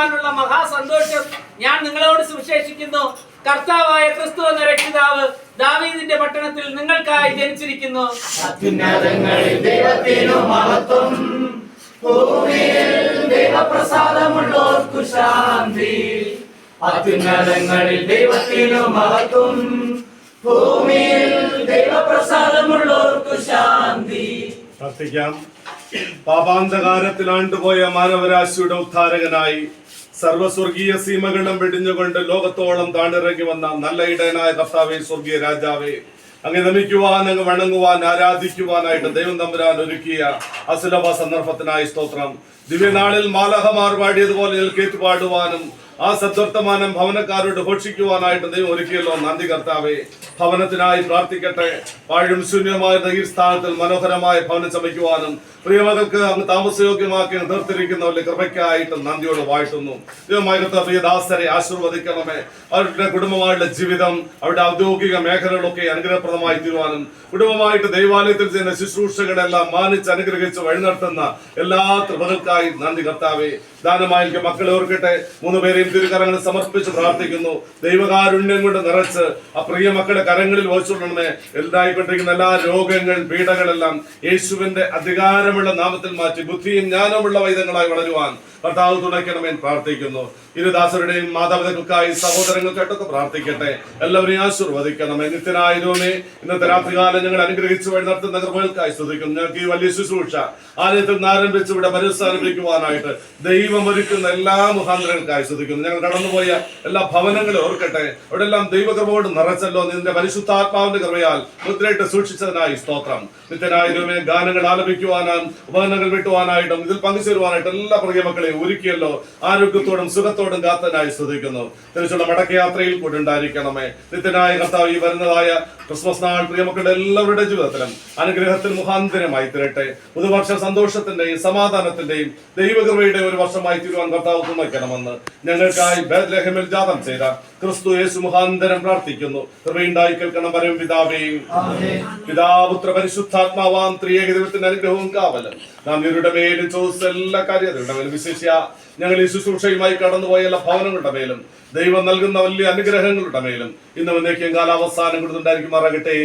അറിയുവാനുള്ള മഹാസന്തോഷം ഞാൻ നിങ്ങളോട് സുവിശേഷിക്കുന്നു. കർത്താവായ ക്രിസ്തു എന്ന രക്ഷിതാവ് ദാവീദിന്റെ പട്ടണത്തിൽ നിങ്ങൾക്കായി ജനിച്ചിരിക്കുന്നു. അത്യുന്നതങ്ങളിൽ ദൈവത്തിനു മഹത്വം, ഭൂമിയിൽ ദൈവപ്രസാദമുള്ളോർക്കു ശാന്തി. അത്യുന്നതങ്ങളിൽ ദൈവത്തിനു മഹത്വം, ഭൂമിയിൽ ദൈവപ്രസാദമുള്ളോർക്കു ശാന്തി. പ്രാർത്ഥിക്കാം. പാപാന്തകാരത്തിൽ ആണ്ടുപോയ മാനവരാശിയുടെ ഉദ്ധാരകനായി സർവസ്വർഗീയ സീമകളും വെടിഞ്ഞുകൊണ്ട് ലോകത്തോളം താണിറങ്ങി വന്ന നല്ല ഇടയനായ കർത്താവേ, സ്വർഗീയ രാജാവേ, അങ്ങ് നമിക്കുവാൻ, അങ്ങ് വണങ്ങുവാൻ, ആരാധിക്കുവാനായിട്ട് ദൈവം തമ്പുരാൻ ഒരുക്കിയ അസുലഭ സന്ദർഭത്തിനായി സ്തോത്രം. ദിവ്യനാളിൽ മാലഹമാർ പാടിയതുപോലെ കേട്ടു പാടുവാനും ആ സദ്വർത്തമാനം ഭവനക്കാരോട് ഘോഷിക്കുവാനായിട്ട് ദൈവം ഒരുക്കിയല്ലോ. നന്ദി കർത്താവേ. ഭവനത്തിനായി പ്രാർത്ഥിക്കട്ടെ. വാഴും ശൂന്യമായ ഈ സ്ഥാനത്തിൽ മനോഹരമായ ഭവനം ചമയ്ക്കുവാനും പ്രിയമകൾക്ക് അങ്ങ് താമസയോഗ്യമാക്കി നിർത്തിരിക്കുന്നവരുടെ കൃപയ്ക്കായിട്ട് നന്ദിയോട് വാഴ്ത്തുന്നു. ദൈവമായ കർത്താവേ, പ്രിയ ദാസരെ ആശീർവദിക്കണമേ. അവരുടെ കുടുംബമായുള്ള ജീവിതം, അവരുടെ ഔദ്യോഗിക മേഖലകളൊക്കെ അനുഗ്രഹപ്രദമായി തീരുവാനും കുടുംബമായിട്ട് ദൈവാലയത്തിൽ ചെയ്യുന്ന ശുശ്രൂഷകളെല്ലാം മാനിച്ച് അനുഗ്രഹിച്ച് വഴിനടത്തുന്ന എല്ലാ കൃപകൾക്കായി നന്ദി കർത്താവേ. ദാനമായി മക്കളെ ഓർക്കട്ടെ. 3 പേരെയും തിരുകരങ്ങളിൽ സമർപ്പിച്ച് പ്രാർത്ഥിക്കുന്നു. ദൈവകാരുണ്യം കൊണ്ട് നിറച്ച് ആ പ്രിയ മക്കളുടെ കരങ്ങളിൽ വഹിച്ചുകൊണ്ടേ ഉണ്ടായിക്കൊണ്ടിരിക്കുന്ന എല്ലാ രോഗങ്ങൾ, പീഡകളെല്ലാം യേശുവിന്റെ അധികാരമുള്ള നാമത്തിൽ മാറ്റി ബുദ്ധിയും ജ്ഞാനമുള്ള വൈദ്യങ്ങളായി വളരുവാൻ കർത്താവ് തുണയ്ക്കണമെന്ന് പ്രാർത്ഥിക്കുന്നു. ഇരുദാസരുടെയും മാതാപിതാക്കൾക്കായി സഹോദരങ്ങൾക്കായിട്ടൊക്കെ പ്രാർത്ഥിക്കട്ടെ. എല്ലാവരെയും ആശീർവദിക്കണമേ. നിത്യനായതുമേ, ഇന്നത്തെ രാത്രികാലം ഞങ്ങൾ അനുഗ്രഹിച്ച് വഴി നടത്തുന്ന കൃപകൾക്കായി സ്തുതിക്കുന്നു. ഞങ്ങൾക്ക് ഈ വലിയ ശുശ്രൂഷ ആലയത്തിൽ നിന്ന് ആരംഭിച്ച് ഇവിടെ പരിസ്ഥാനിപ്പിക്കുവാനായിട്ട് ദൈവം ഒരുക്കുന്ന എല്ലാ മുഖാന്തരങ്ങൾക്കായി സ്തുതിക്കുന്നു. ഞങ്ങൾ കടന്നുപോയ എല്ലാ ഭവനങ്ങളും ഓർക്കട്ടെ. അവിടെ എല്ലാം ദൈവകൃപയോട് നിറച്ചല്ലോ. നിന്റെ പരിശുദ്ധാത്മാവിന്റെ കൃപയാൽ മുദ്രയിട്ട് സൂക്ഷിച്ചതിനായി സ്തോത്രം. നിത്യനായതുമേ, ഗാനങ്ങൾ ആലപിക്കുവാനും ഉപകരണങ്ങൾ വിട്ടുവാനായിട്ടും ഇതിൽ പങ്കുചേരുവാനായിട്ട് എല്ലാ പ്രിയ മക്കളെ ഒരുക്കിയല്ലോ. ആരോഗ്യത്തോടും സുഖത്തോടും കാത്തനായി സ്തുതിക്കുന്നു. തിരിച്ചുള്ള മടക്കയാത്രയിൽ കൂടെ ഉണ്ടായിരിക്കണമേ. നിത്യനായ കർത്താവ് ഈ വരുന്നതായ ക്രിസ്മസ് നാൾ പ്രിയമക്കളുടെ എല്ലാവരുടെ ജീവിതത്തിലും അനുഗ്രഹത്തിൽ മുഖാന്തരമായി തീരട്ടെ. പുതുവർഷ സന്തോഷത്തിന്റെയും സമാധാനത്തിന്റെയും ദൈവകൃപയുടെ ഒരു വർഷമായി തീരുവാൻ കർത്താവ് തുണയ്ക്കണമെന്ന് ഞങ്ങൾക്കായി ബേത്ലഹേമിൽ ജാതം ചെയ്ത ക്രിസ്തു യേശു മുഖാന്തരം പ്രാർത്ഥിക്കുന്നു. കൃപയുണ്ടായി കേൾക്കണം പരമപിതാവേ. പിതാപുത്ര പരിശുദ്ധാത്മാവാം ത്രിയേക ദൈവത്തിന്റെ അനുഗ്രഹവും കാവലും നാം ഇവരുടെ മേലും ചോദിച്ച എല്ലാ കാര്യങ്ങളുടെ മേലും വിശേഷിച്ച ഞങ്ങൾ ഈ ശുശ്രൂഷയുമായി കടന്നുപോയ എല്ലാ ഭവനങ്ങളുടെ മേലും ദൈവം നൽകുന്ന വലിയ അനുഗ്രഹങ്ങളുടെ മേലും ഇന്ന് വന്നേക്കും കാലാവസാനം കൊടുത്തുണ്ടായിരിക്കുമാറാകട്ടെ.